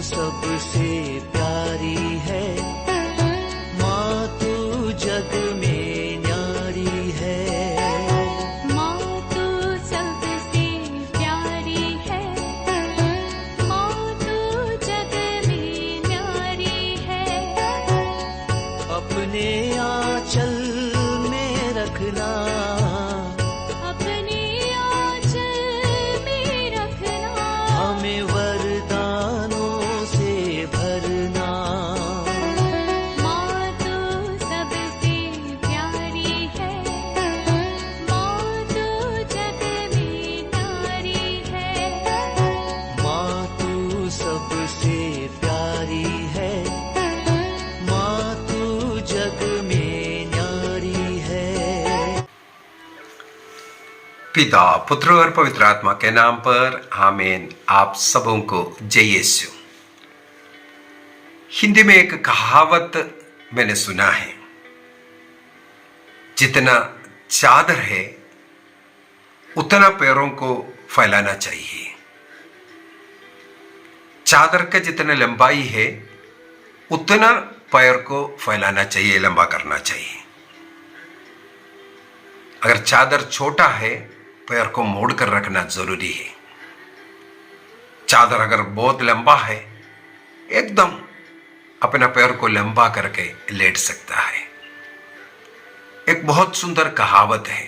सबसे प्यारी है, माँ तू जग में न्यारी है। माँ तू सबसे प्यारी है, माँ तू जग में न्यारी है। अपने आंचल में रखना, अपने आंचल में रखना, हमें वरदानों से भरना। माँ तू सबसे प्यारी है, माँ तू जग में न्यारी है। माँ तू सबसे प्यारी है, माँ तू जग में न्यारी है। पिता, पुत्र और पवित्र आत्मा के नाम पर आमीन। आप सबों को जय यीशु। हिंदी में एक कहावत मैंने सुना है, जितना चादर है उतना पैरों को फैलाना चाहिए। चादर का जितना लंबाई है उतना पैर को फैलाना चाहिए, लंबा करना चाहिए। अगर चादर छोटा है, पैर को मोड़ कर रखना जरूरी है। चादर अगर बहुत लंबा है, एकदम अपना पैर को लंबा करके लेट सकता है। एक बहुत सुंदर कहावत है,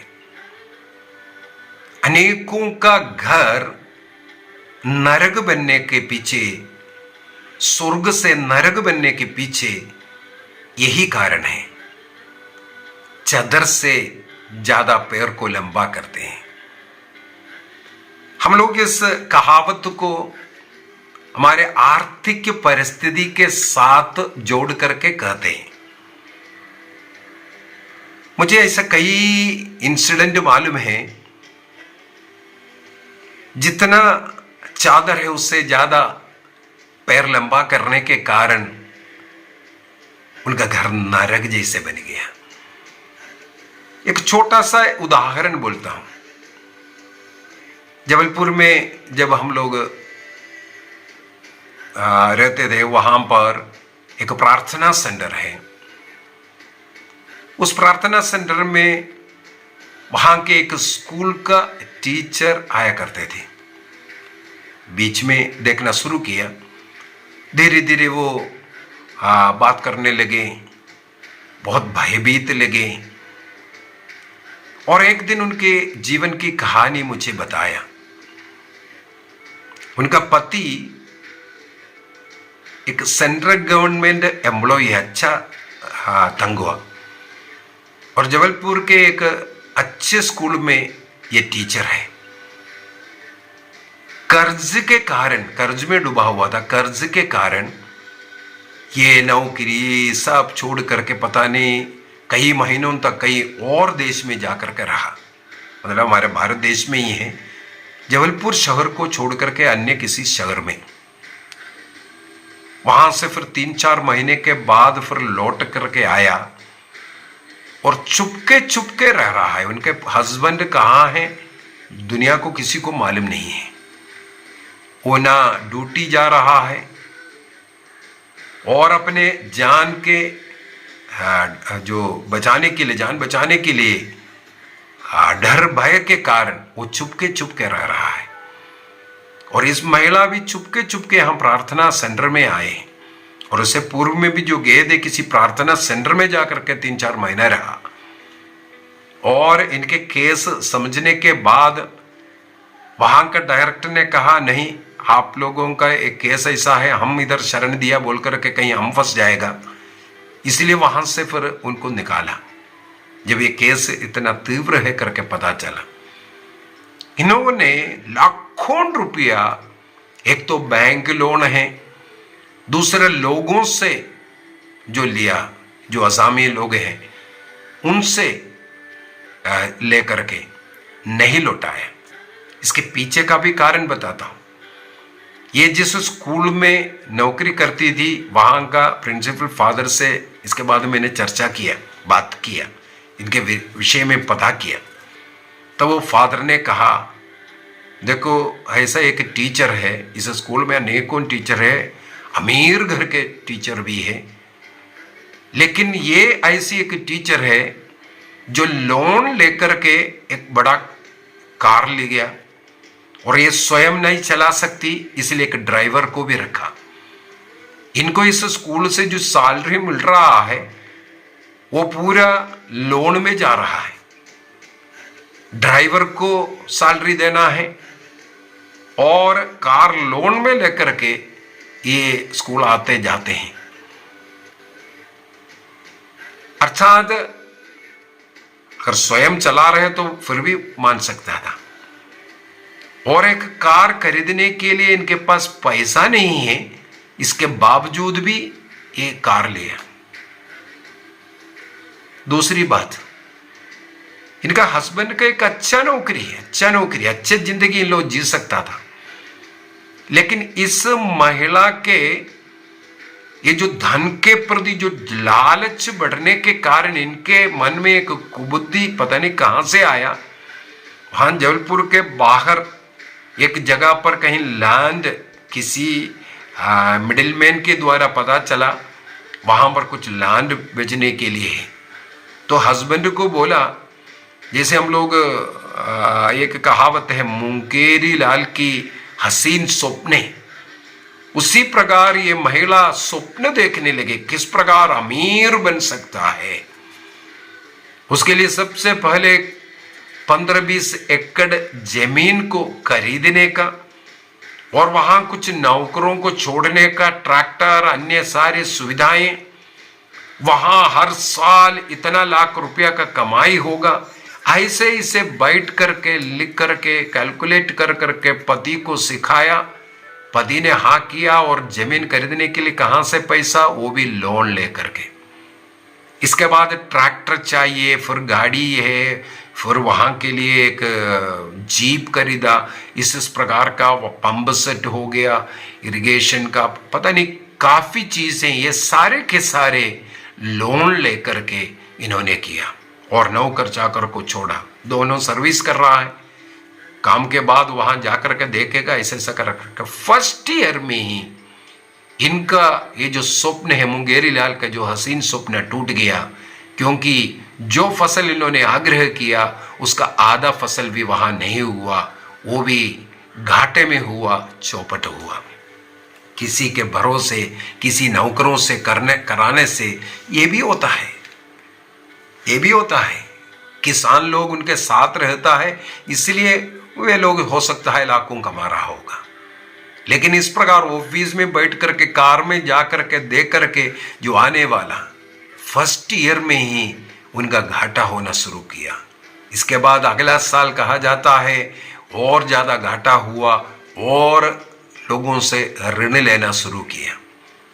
अनेकों का घर नरक बनने के पीछे, स्वर्ग से नरक बनने के पीछे यही कारण है, चादर से ज्यादा पैर को लंबा करते हैं। हम लोग इस कहावत को हमारे आर्थिक परिस्थिति के साथ जोड़ करके कहते हैं। मुझे ऐसा कई इंसिडेंट मालूम है, जितना चादर है उससे ज्यादा पैर लंबा करने के कारण उनका घर नरक जैसे बन गया। एक छोटा सा उदाहरण बोलता हूं। जबलपुर में जब हम लोग रहते थे, वहां पर एक प्रार्थना सेंटर है। उस प्रार्थना सेंटर में वहां के एक स्कूल का टीचर आया करते थे। बीच में देखना शुरू किया, धीरे धीरे वो बात करने लगे, बहुत भयभीत लगे। और एक दिन उनके जीवन की कहानी मुझे बताया। उनका पति एक सेंट्रल गवर्नमेंट एम्प्लॉय है, अच्छा तंगुआ, और जबलपुर के एक अच्छे स्कूल में ये टीचर है। कर्ज के कारण, कर्ज में डूबा हुआ था, कर्ज के कारण ये नौकरी सब छोड़ करके पता नहीं कई महीनों तक कई और देश में जाकर के रहा। मतलब हमारे भारत देश में ही है, जबलपुर शहर को छोड़ करके अन्य किसी शहर में। वहां से फिर 3-4 महीने के बाद फिर लौट करके आया और चुपके चुपके रह रहा है। उनके हस्बैंड कहाँ हैं दुनिया को किसी को मालूम नहीं है। वो ना ड्यूटी जा रहा है और अपने जान के जो बचाने के लिए, जान बचाने के लिए डर भय के कारण वो चुपके चुपके रह रहा है। और इस महिला भी चुपके चुपके हम प्रार्थना सेंटर में आए, और उससे पूर्व में भी जो गए थे किसी प्रार्थना सेंटर में जाकर के 3-4 महीना रहा। और इनके केस समझने के बाद वहां का डायरेक्टर ने कहा, नहीं आप लोगों का एक केस ऐसा है, हम इधर शरण दिया बोल करके कहीं हम फंस जाएगा, इसलिए वहां से फिर उनको निकाला। जब ये केस इतना तीव्र है करके पता चला, इन्होंने लाखों रुपया, एक तो बैंक लोन है, दूसरे लोगों से जो लिया, जो असामी लोग हैं उनसे लेकर के नहीं लौटाया। इसके पीछे का भी कारण बताता हूं। ये जिस स्कूल में नौकरी करती थी वहां का प्रिंसिपल फादर से इसके बाद मैंने चर्चा किया, बात किया, इनके विषय में पता किया। तो वो फादर ने कहा, देखो ऐसा एक टीचर है, इस स्कूल में अनेकों टीचर है, अमीर घर के टीचर भी है, लेकिन ये ऐसी एक टीचर है जो लोन लेकर के एक बड़ा कार ले गया और ये स्वयं नहीं चला सकती, इसलिए एक ड्राइवर को भी रखा। इनको इस स्कूल से जो सैलरी मिल रहा है वो पूरा लोन में जा रहा है। ड्राइवर को सैलरी देना है और कार लोन में लेकर के ये स्कूल आते जाते हैं। अर्थात अगर स्वयं चला रहे तो फिर भी मान सकता था, और एक कार खरीदने के लिए इनके पास पैसा नहीं है, इसके बावजूद भी ये कार लिया। दूसरी बात, इनका हस्बैंड का एक अच्छा नौकरी है, अच्छी जिंदगी इन लोग जी सकता था, लेकिन इस महिला के ये जो धन के प्रति जो लालच बढ़ने के कारण इनके मन में एक कुबुद्धि पता नहीं कहां से आया। वहां जबलपुर के बाहर एक जगह पर कहीं लैंड किसी मिडिलमैन के द्वारा पता चला, वहां पर कुछ लैंड बेचने के लिए है। तो हस्बैंड को बोला, जैसे हम लोग एक कहावत है मुंगेरी लाल की हसीन सपने, उसी प्रकार ये महिला स्वप्न देखने लगे किस प्रकार अमीर बन सकता है। उसके लिए सबसे पहले 15-20 एकड़ जमीन को खरीदने का और वहां कुछ नौकरों को छोड़ने का, ट्रैक्टर अन्य सारी सुविधाएं, वहां हर साल इतना लाख रुपया का कमाई होगा, ऐसे इसे बैठ करके लिख करके कैलकुलेट कर करके पति को सिखाया। पति ने हाँ किया और जमीन खरीदने के लिए कहां से पैसा, वो भी लोन लेकर के। इसके बाद ट्रैक्टर चाहिए, फिर गाड़ी है, फिर वहां के लिए एक जीप खरीदा, इस प्रकार का वो पंप सेट हो गया, इरिगेशन का पता नहीं काफी चीजें, ये सारे के सारे लोन लेकर के इन्होंने किया और नौकर चाकर को छोड़ा। दोनों सर्विस कर रहा है, काम के बाद वहां जाकर के देखेगा ऐसे ऐसा कर रखा। फर्स्ट ईयर में ही इनका ये जो स्वप्न है मुंगेरी लाल का, जो हसीन स्वप्न टूट गया, क्योंकि जो फसल इन्होंने आग्रह किया उसका आधा फसल भी वहां नहीं हुआ, वो भी घाटे में हुआ, चौपट हुआ। किसी के भरोसे, किसी नौकरों से कराने से ये भी होता है, ये भी होता है। किसान लोग उनके साथ रहता है, इसलिए वे लोग हो सकता है लाखों कमा रहा होगा, लेकिन इस प्रकार ऑफिस में बैठ करके कार में जा करके देख करके जो आने वाला फर्स्ट ईयर में ही उनका घाटा होना शुरू किया। इसके बाद अगला साल कहा जाता है और ज्यादा घाटा हुआ और लोगों से ऋण लेना शुरू किया।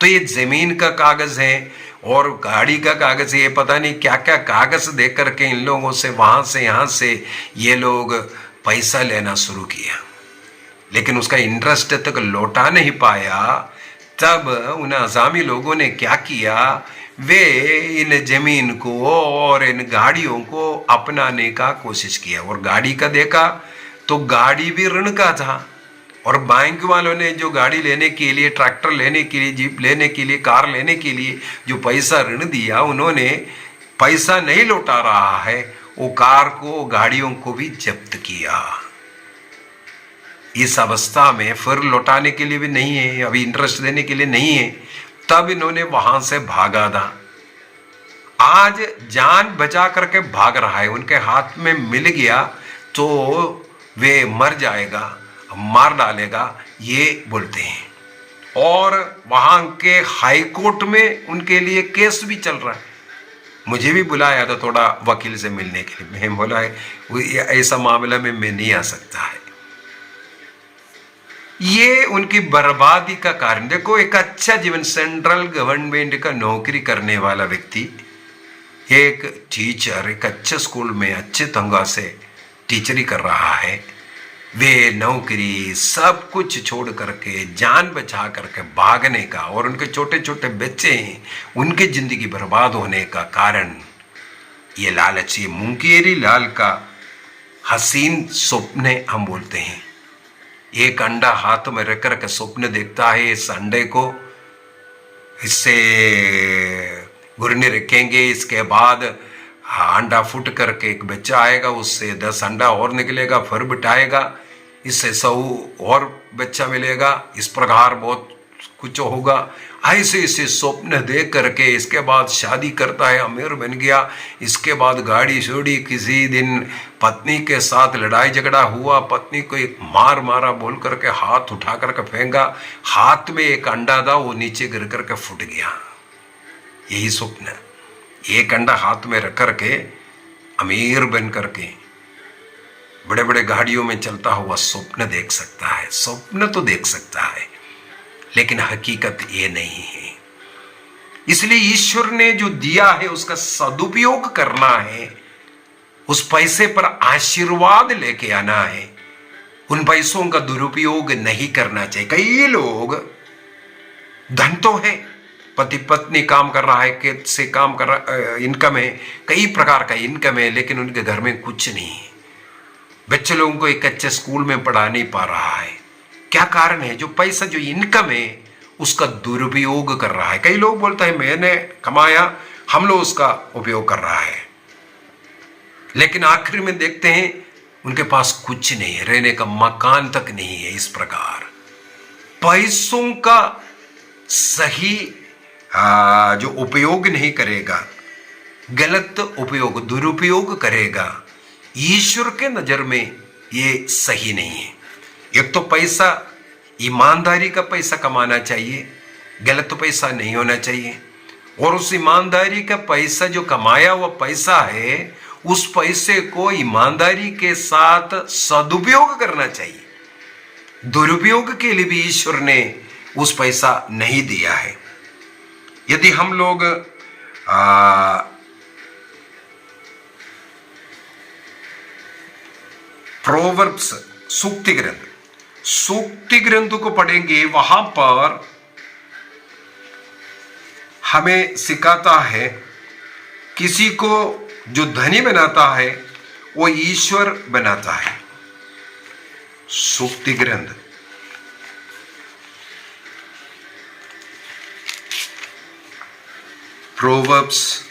तो ये जमीन का कागज है और गाड़ी का कागज है, ये पता नहीं क्या क्या कागज दे करके इन लोगों से वहां से यहां से ये लोग पैसा लेना शुरू किया, लेकिन उसका इंटरेस्ट तक लौटा नहीं पाया। तब उन अजामी लोगों ने क्या किया, वे इन जमीन को और इन गाड़ियों को अपनाने का कोशिश किया। और गाड़ी का देखा तो गाड़ी भी ऋण का था, और बैंक वालों ने जो गाड़ी लेने के लिए, ट्रैक्टर लेने के लिए, जीप लेने के लिए, कार लेने के लिए जो पैसा ऋण दिया, उन्होंने पैसा नहीं लौटा रहा है, वो कार को, गाड़ियों को भी जब्त किया। इस अवस्था में फिर लौटाने के लिए भी नहीं है, अभी इंटरेस्ट देने के लिए नहीं है, तब इन्होंने वहां से भागा था। आज जान बचा करके भाग रहा है, उनके हाथ में मिल गया तो वे मर जाएगा, मार डालेगा, ये बोलते हैं। और वहां के हाई कोर्ट में उनके लिए केस भी चल रहा है। मुझे भी बुलाया था थोड़ा वकील से मिलने के लिए, मैं बोला है ऐसा मामला में मैं नहीं आ सकता है। ये उनकी बर्बादी का कारण। देखो, एक अच्छा जीवन, सेंट्रल गवर्नमेंट का नौकरी करने वाला व्यक्ति, एक टीचर, एक अच्छे स्कूल में अच्छे तंगा से टीचरी कर रहा है, वे नौकरी सब कुछ छोड़ करके, जान बचा करके भागने का, और उनके छोटे छोटे बच्चे हैं, उनकी जिंदगी बर्बाद होने का कारण ये लालच, ये मुंगेरी लाल का हसीन स्वप्न हम बोलते हैं। एक अंडा हाथ में रख करके स्वप्न देखता है, इस अंडे को इससे घुरने रखेंगे, इसके बाद अंडा फुट करके एक बच्चा आएगा, उससे 10 अंडा और निकलेगा, फिर बिठाएगा, इससे 100 और बच्चा मिलेगा, इस प्रकार बहुत कुछ होगा। ऐसे ऐसे स्वप्न देख करके इसके बाद शादी करता है, अमीर बन गया, इसके बाद गाड़ी छोड़ी, किसी दिन पत्नी के साथ लड़ाई झगड़ा हुआ, पत्नी को एक मार मारा बोल करके हाथ उठा करके फेंका, हाथ में एक अंडा था, वो नीचे गिर करके फूट गया। यही स्वप्न, एक अंडा हाथ में रख करके अमीर बन करके बड़े बड़े गाड़ियों में चलता हुआ स्वप्न देख सकता है। स्वप्न तो देख सकता है, लेकिन हकीकत ये नहीं है। इसलिए ईश्वर ने जो दिया है उसका सदुपयोग करना है, उस पैसे पर आशीर्वाद लेके आना है, उन पैसों का दुरुपयोग नहीं करना चाहिए। कई लोग, धन तो है, पति पत्नी काम कर रहा है, खेत से काम कर रहा, इनकम है, कई प्रकार का इनकम है, लेकिन उनके घर में कुछ नहीं है। बच्चे लोगों को एक अच्छे स्कूल में पढ़ा नहीं पा रहा है। क्या कारण है? जो पैसा, जो इनकम है, उसका दुरुपयोग कर रहा है। कई लोग बोलते हैं मैंने कमाया, हम लोग उसका उपयोग कर रहा है, लेकिन आखिर में देखते हैं उनके पास कुछ नहीं है, रहने का मकान तक नहीं है। इस प्रकार पैसों का सही जो उपयोग नहीं करेगा, गलत उपयोग, दुरुपयोग करेगा, ईश्वर के नजर में ये सही नहीं है। एक तो पैसा ईमानदारी का पैसा कमाना चाहिए, गलत पैसा नहीं होना चाहिए, और उस ईमानदारी का पैसा जो कमाया हुआ पैसा है, उस पैसे को ईमानदारी के साथ सदुपयोग करना चाहिए। दुरुपयोग के लिए भी ईश्वर ने उस पैसा नहीं दिया है। यदि हम लोग प्रोवर्ब्स, सूक्ति ग्रंथ को पढ़ेंगे, वहां पर हमें सिखाता है किसी को जो धनी बनाता है वो ईश्वर बनाता है। सूक्ति ग्रंथ प्रोवर्ब्स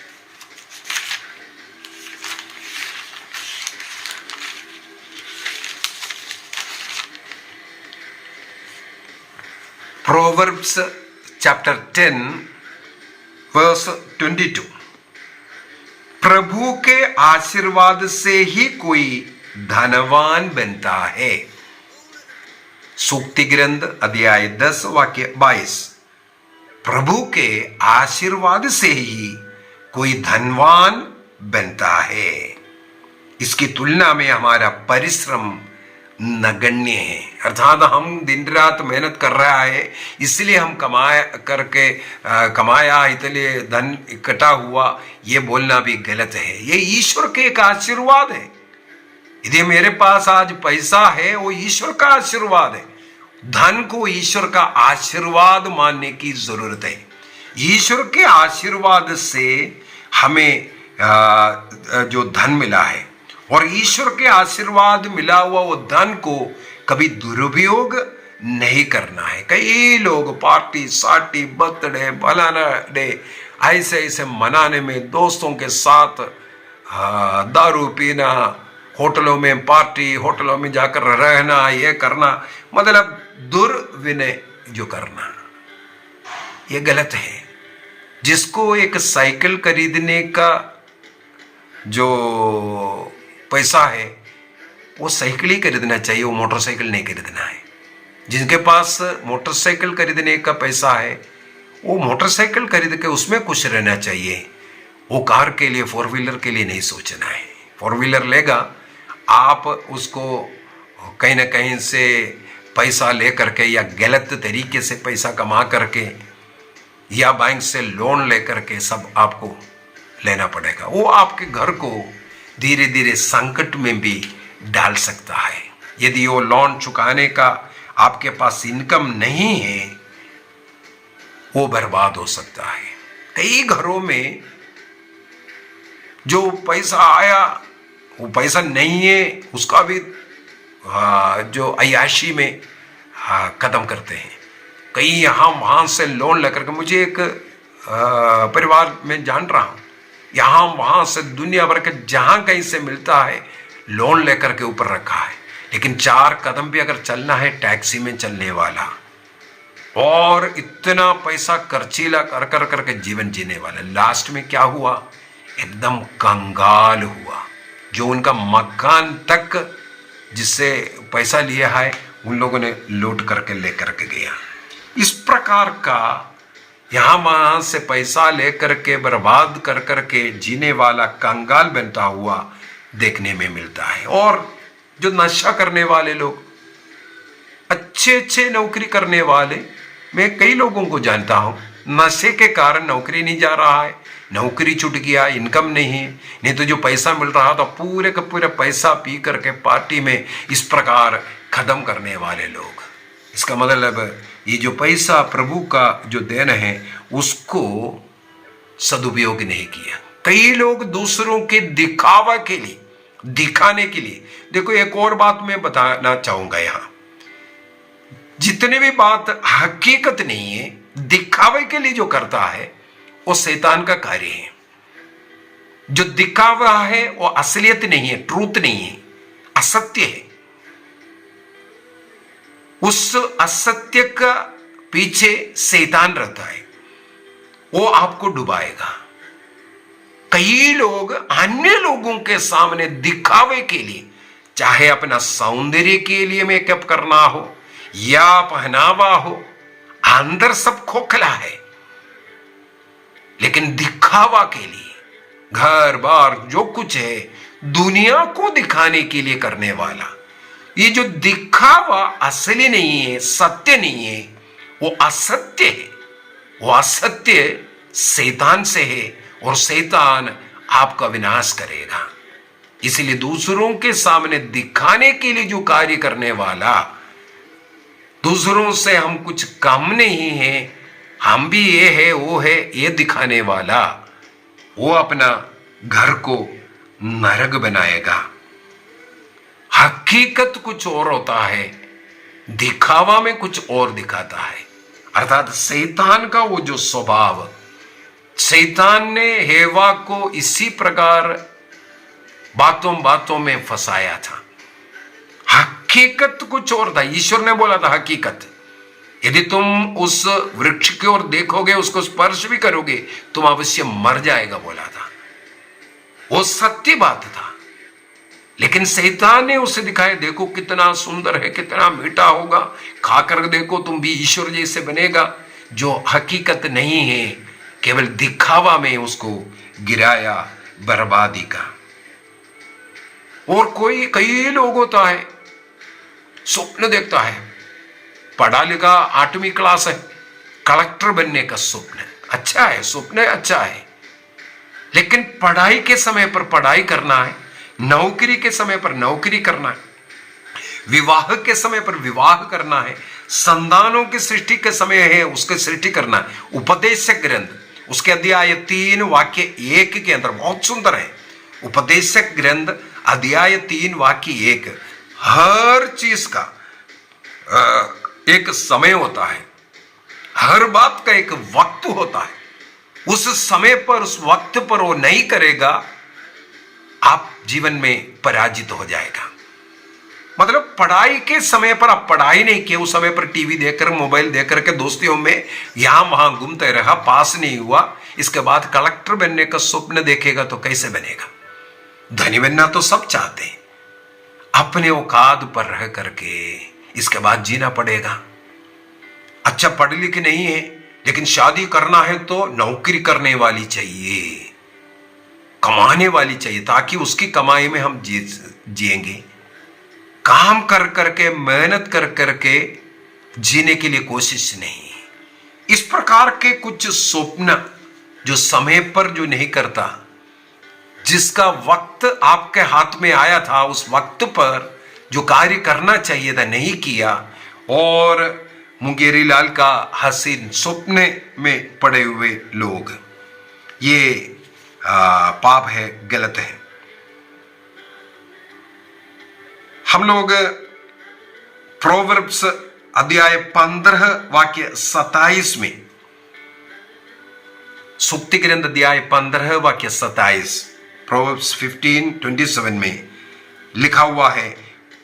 Proverbs chapter 10 verse 22। प्रभु के आशीर्वाद से ही कोई धनवान बनता है। सूक्ति ग्रंथ अध्याय 10 वाक्य 22। प्रभु के आशीर्वाद से ही कोई धनवान बनता है। इसकी तुलना में हमारा परिश्रम नगण्य है, अर्थात हम दिन रात मेहनत कर रहा है, इसलिए हम कमाया इसलिए धन इकट्ठा हुआ, ये बोलना भी गलत है। ये ईश्वर के एक आशीर्वाद है। यदि मेरे पास आज पैसा है, वो ईश्वर का आशीर्वाद है। धन को ईश्वर का आशीर्वाद मानने की जरूरत है। ईश्वर के आशीर्वाद से हमें जो धन मिला है, और ईश्वर के आशीर्वाद मिला हुआ वो धन को कभी दुरुपयोग नहीं करना है। कई लोग पार्टी सार्टी, बर्थडे, फलाना डे ऐसे ऐसे मनाने में, दोस्तों के साथ दारू पीना, होटलों में पार्टी, होटलों में जाकर रहना, ये करना, मतलब दुर्विनय जो करना, ये गलत है। जिसको एक साइकिल खरीदने का जो पैसा है, वो साइकिल ही खरीदना चाहिए, वो मोटरसाइकिल नहीं खरीदना है। जिनके पास मोटरसाइकिल खरीदने का पैसा है, वो मोटरसाइकिल खरीद के उसमें खुश रहना चाहिए। वो कार के लिए, 4 व्हीलर के लिए नहीं सोचना है। 4 व्हीलर लेगा, आप उसको कहीं ना कहीं से पैसा ले करके या गलत तरीके से पैसा कमा करके या बैंक से लोन ले करके सब आपको लेना पड़ेगा। वो आपके घर को धीरे धीरे संकट में भी डाल सकता है। यदि वो लोन चुकाने का आपके पास इनकम नहीं है, वो बर्बाद हो सकता है। कई घरों में जो पैसा आया वो पैसा नहीं है, उसका भी जो अय्याशी में खत्म करते हैं। कई यहाँ वहां से लोन लेकर के, मुझे एक परिवार में जान रहा हूं, यहाँ वहां से दुनिया भर के जहां कहीं से मिलता है लोन लेकर के ऊपर रखा है। लेकिन 4 कदम भी अगर चलना है टैक्सी में चलने वाला, और इतना पैसा खर्चीला कर कर करके जीवन जीने वाला, लास्ट में क्या हुआ, एकदम कंगाल हुआ। जो उनका मकान तक जिससे पैसा लिया है उन लोगों ने लूट करके लेकर के गया। इस प्रकार का यहां वहां से पैसा लेकर के बर्बाद कर करके जीने वाला कंगाल बनता हुआ देखने में मिलता है। और जो नशा करने वाले लोग, अच्छे अच्छे नौकरी करने वाले, मैं कई लोगों को जानता हूं, नशे के कारण नौकरी नहीं जा रहा है, नौकरी छूट गया, इनकम नहीं तो जो पैसा मिल रहा था पूरे का पूरा पैसा पी करके पार्टी में इस प्रकार खत्म करने वाले लोग। इसका मतलब ये जो पैसा प्रभु का जो देन है उसको सदुपयोग नहीं किया। कई लोग दूसरों के दिखावा के लिए, दिखाने के लिए, देखो एक और बात मैं बताना चाहूंगा, यहां जितने भी बात हकीकत नहीं है, दिखावे के लिए जो करता है वो शैतान का कार्य है। जो दिखावा है वो असलियत नहीं है, ट्रूथ नहीं है, असत्य है। उस असत्य का पीछे शैतान रहता है, वो आपको डुबाएगा। कई लोग अन्य लोगों के सामने दिखावे के लिए, चाहे अपना सौंदर्य के लिए मेकअप करना हो या पहनावा हो, अंदर सब खोखला है, लेकिन दिखावा के लिए घर बार जो कुछ है दुनिया को दिखाने के लिए करने वाला, ये जो दिखावा असली नहीं है, सत्य नहीं है, वो असत्य है। वो असत्य शैतान से है और शैतान आपका विनाश करेगा। इसलिए दूसरों के सामने दिखाने के लिए जो कार्य करने वाला, दूसरों से हम कुछ कम नहीं है, हम भी ये है वो है, ये दिखाने वाला, वो अपना घर को नरक बनाएगा। हकीकत कुछ और होता है, दिखावा में कुछ और दिखाता है। अर्थात शैतान का वो जो स्वभाव, शैतान ने हेवा को इसी प्रकार बातों बातों में फंसाया था। हकीकत कुछ और था। ईश्वर ने बोला था हकीकत, यदि तुम उस वृक्ष की ओर देखोगे, उसको स्पर्श भी करोगे, तुम अवश्य मर जाएगा, बोला था। वो सत्य बात था। लेकिन शैतान ने उसे दिखाया, देखो कितना सुंदर है, कितना मीठा होगा, खाकर देखो तुम भी ईश्वर जैसे बनेगा। जो हकीकत नहीं है, केवल दिखावा में उसको गिराया बर्बादी का। और कई लोग होता है, स्वप्न देखता है, पढ़ा लिखा 8वीं क्लास है, कलेक्टर बनने का स्वप्न, अच्छा है, स्वप्न अच्छा है, लेकिन पढ़ाई के समय पर पढ़ाई करना है, नौकरी के समय पर नौकरी करना है, विवाह के समय पर विवाह करना है, संतानों की सृष्टि के समय है उसके सृष्टि करना है। उपदेशक ग्रंथ उसके अध्याय 3 वाक्य 1 के अंदर बहुत सुंदर है। उपदेशक ग्रंथ अध्याय 3 वाक्य 1, हर चीज का एक समय होता है, हर बात का एक वक्त होता है। उस समय पर, उस वक्त पर वो नहीं करेगा, आप जीवन में पराजित हो जाएगा। मतलब पढ़ाई के समय पर आप पढ़ाई नहीं किए, उस समय पर टीवी देखकर, मोबाइल देखकर के दोस्तियों में यहां वहां घूमते रहा, पास नहीं हुआ, इसके बाद कलेक्टर बनने का स्वप्न देखेगा तो कैसे बनेगा? धनी बनना तो सब चाहते हैं, अपने औकात पर रह करके इसके बाद जीना पड़ेगा। अच्छा पढ़ लिख नहीं है, लेकिन शादी करना है तो नौकरी करने वाली चाहिए, कमाने वाली चाहिए, ताकि उसकी कमाई में हम जिएंगे। काम कर करके, मेहनत कर करके जीने के लिए कोशिश नहीं। इस प्रकार के कुछ स्वप्न जो समय पर जो नहीं करता, जिसका वक्त आपके हाथ में आया था, उस वक्त पर जो कार्य करना चाहिए था नहीं किया, और मुंगेरी लाल का हसीन स्वप्न में पड़े हुए लोग, ये पाप है, गलत है। हम लोग प्रोवर्ब्स अध्याय 15 वाक्य 27 में, सूक्ति ग्रंथ अध्याय 15 वाक्य 27, प्रोवर्ब्स 15:27 में लिखा हुआ है,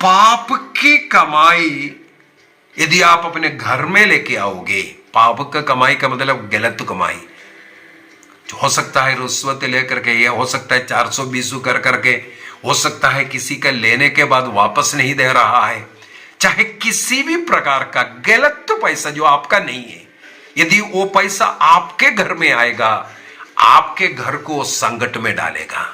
पाप की कमाई यदि आप अपने घर में लेके आओगे, पाप का कमाई का मतलब गलत कमाई, हो सकता है रुश्वत लेकर के, या हो सकता है 420 कर करके, हो सकता है किसी का लेने के बाद वापस नहीं दे रहा है, चाहे किसी भी प्रकार का गलत पैसा जो आपका नहीं है, यदि वो पैसा आपके घर में आएगा, आपके घर को संकट में डालेगा।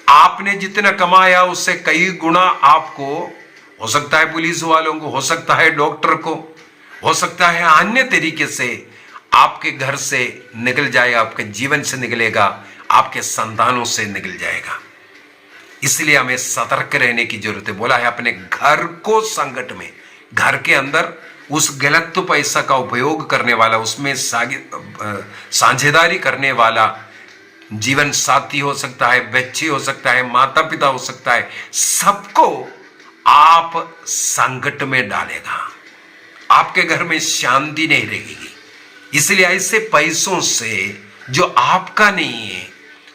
आपने जितना कमाया उससे कई गुना आपको, हो सकता है पुलिस वालों को, हो सकता है डॉक्टर को, हो सकता है अन्य तरीके से आपके घर से निकल जाएगा, आपके जीवन से निकलेगा, आपके संतानों से निकल जाएगा। इसलिए हमें सतर्क रहने की जरूरत है। बोला है अपने घर को संकट में, घर के अंदर उस गलत पैसा का उपयोग करने वाला, उसमें साझेदारी करने वाला जीवन साथी हो सकता है, बच्चे हो सकता है, माता पिता हो सकता है, सबको आप संकट में डालेगा। आपके घर में शांति नहीं रहेगी। इसलिए ऐसे पैसों से जो आपका नहीं है,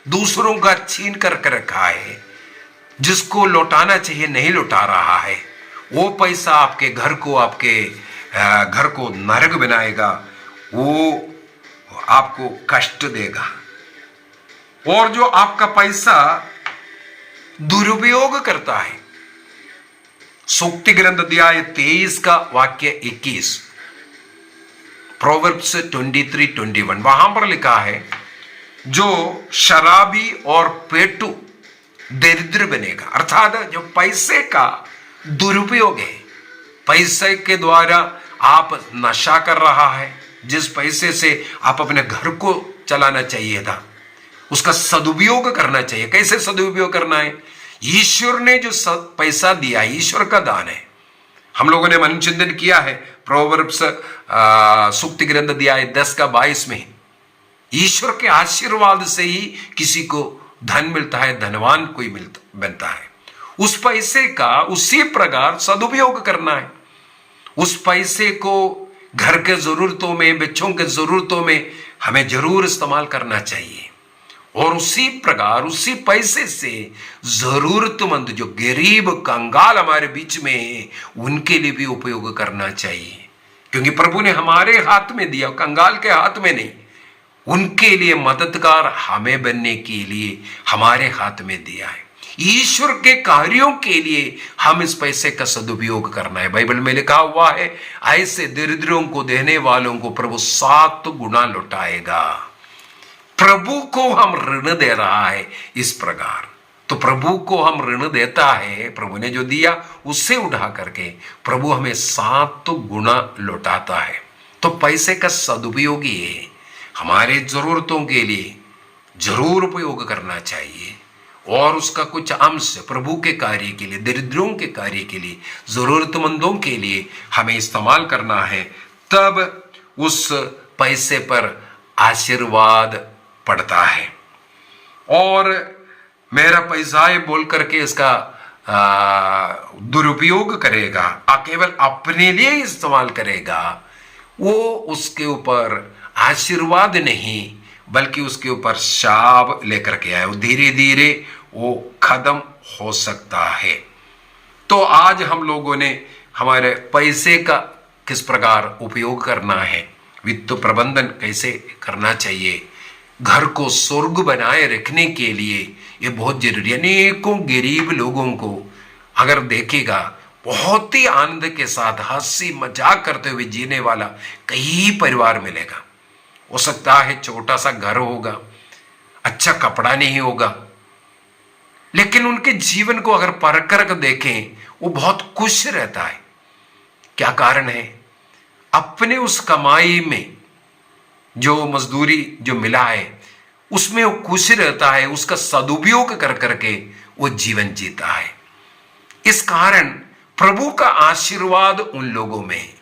दूसरों का छीन कर रखा है, जिसको लौटाना चाहिए नहीं लौटा रहा है, वो पैसा आपके घर को, आपके घर को नरक बनाएगा, वो आपको कष्ट देगा। और जो आपका पैसा दुरुपयोग करता है, सूक्ति ग्रंथ अध्याय 23 का वाक्य 21, प्रोवर्ब्स 23:21, वहां पर लिखा है, जो शराबी और पेटू दरिद्र बनेगा। अर्थात जो पैसे का दुरुपयोग है, पैसे के द्वारा आप नशा कर रहा है, जिस पैसे से आप अपने घर को चलाना चाहिए था, उसका सदुपयोग करना चाहिए। कैसे सदुपयोग करना है? ईश्वर ने जो पैसा दिया, ईश्वर का दान है। हम लोगों ने मन चिंतन किया है प्रोवर्ब्स सूक्ति ग्रंथ अध्याय 10 का 22 में, ईश्वर के आशीर्वाद से ही किसी को धन मिलता है, धनवान कोई बनता है। उस पैसे का उसी प्रकार सदुपयोग करना है। उस पैसे को घर के जरूरतों में, बच्चों के जरूरतों में हमें जरूर इस्तेमाल करना चाहिए। और उसी प्रकार उसी पैसे से जरूरतमंद जो गरीब कंगाल हमारे बीच में है, उनके लिए भी उपयोग करना चाहिए। क्योंकि प्रभु ने हमारे हाथ में दिया, कंगाल के हाथ में नहीं। उनके लिए मददगार हमें बनने के लिए हमारे हाथ में दिया है। ईश्वर के कार्यों के लिए हम इस पैसे का सदुपयोग करना है। बाइबल में लिखा हुआ है, ऐसे दरिद्रों को देने वालों को प्रभु 7 गुना लौटाएगा। प्रभु को हम ऋण दे रहा है इस प्रकार। तो प्रभु को हम ऋण देता है, प्रभु ने जो दिया उससे उठा करके प्रभु हमें 7 गुना लौटाता है। तो पैसे का सदुपयोग है, हमारे जरूरतों के लिए जरूर उपयोग करना चाहिए। और उसका कुछ अंश प्रभु के कार्य के लिए, दरिद्रों के कार्य के लिए, जरूरतमंदों के लिए हमें इस्तेमाल करना है। तब उस पैसे पर आशीर्वाद पड़ता है। और मेरा पैसा है बोल करके इसका दुरुपयोग करेगा, केवल अपने लिए इस्तेमाल करेगा, वो उसके ऊपर आशीर्वाद नहीं बल्कि उसके ऊपर शाप लेकर के आए, धीरे धीरे वो खत्म हो सकता है। तो आज हम लोगों ने हमारे पैसे का किस प्रकार उपयोग करना है, वित्त प्रबंधन कैसे करना चाहिए, घर को स्वर्ग बनाए रखने के लिए ये बहुत जरूरी है। अनेकों गरीब लोगों को अगर देखेगा, बहुत ही आनंद के साथ हंसी मजाक करते हुए जीने वाला कई परिवार मिलेगा। हो सकता है छोटा सा घर होगा, अच्छा कपड़ा नहीं होगा, लेकिन उनके जीवन को अगर परख कर देखें, वो बहुत खुश रहता है। क्या कारण है? अपने उस कमाई में जो मजदूरी जो मिला है उसमें वो खुश रहता है, उसका सदुपयोग कर करके वो जीवन जीता है। इस कारण प्रभु का आशीर्वाद उन लोगों में,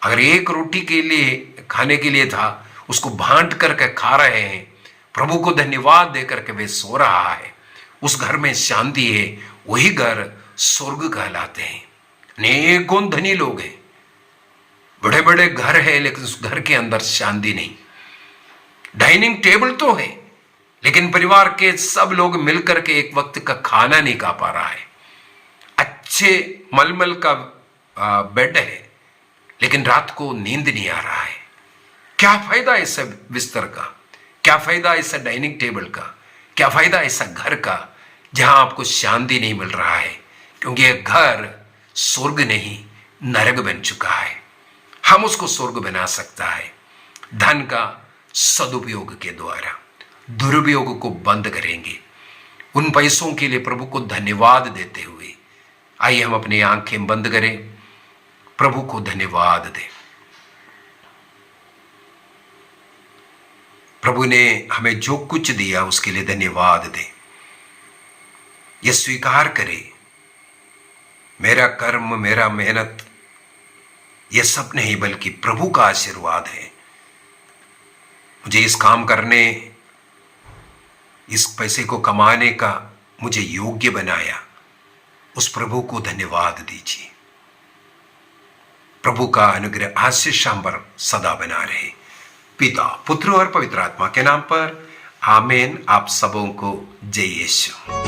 अगर एक रोटी के लिए खाने के लिए था, उसको बांट करके खा रहे हैं, प्रभु को धन्यवाद दे करके वे सो रहा है, उस घर में शांति है, वही घर स्वर्ग कहलाते हैं। अनेकों धनी लोग हैं, बड़े बड़े घर है, लेकिन उस घर के अंदर शांति नहीं। डाइनिंग टेबल तो है, लेकिन परिवार के सब लोग मिलकर के एक वक्त का खाना नहीं खा पा रहा है। अच्छे मलमल का बेड है, लेकिन रात को नींद नहीं आ रहा है। क्या फायदा ऐसा बिस्तर का, क्या फायदा ऐसा डाइनिंग टेबल का, क्या फायदा ऐसा घर का जहां आपको शांति नहीं मिल रहा है, क्योंकि यह घर स्वर्ग नहीं नरक बन चुका है। हम उसको स्वर्ग बना सकता है धन का सदुपयोग के द्वारा। दुरुपयोग को बंद करेंगे। उन पैसों के लिए प्रभु को धन्यवाद देते हुए आइए हम अपनी आंखें बंद करें, प्रभु को धन्यवाद दें। प्रभु ने हमें जो कुछ दिया उसके लिए धन्यवाद दें। यह स्वीकार करें, मेरा कर्म, मेरा मेहनत, यह सब नहीं बल्कि प्रभु का आशीर्वाद है। मुझे इस काम करने, इस पैसे को कमाने का मुझे योग्य बनाया, उस प्रभु को धन्यवाद दीजिए। प्रभु का अनुग्रह आशीष हम पर सदा बना रहे। पिता, पुत्र और पवित्र आत्मा के नाम पर आमीन। आप सबों को जय यीशु।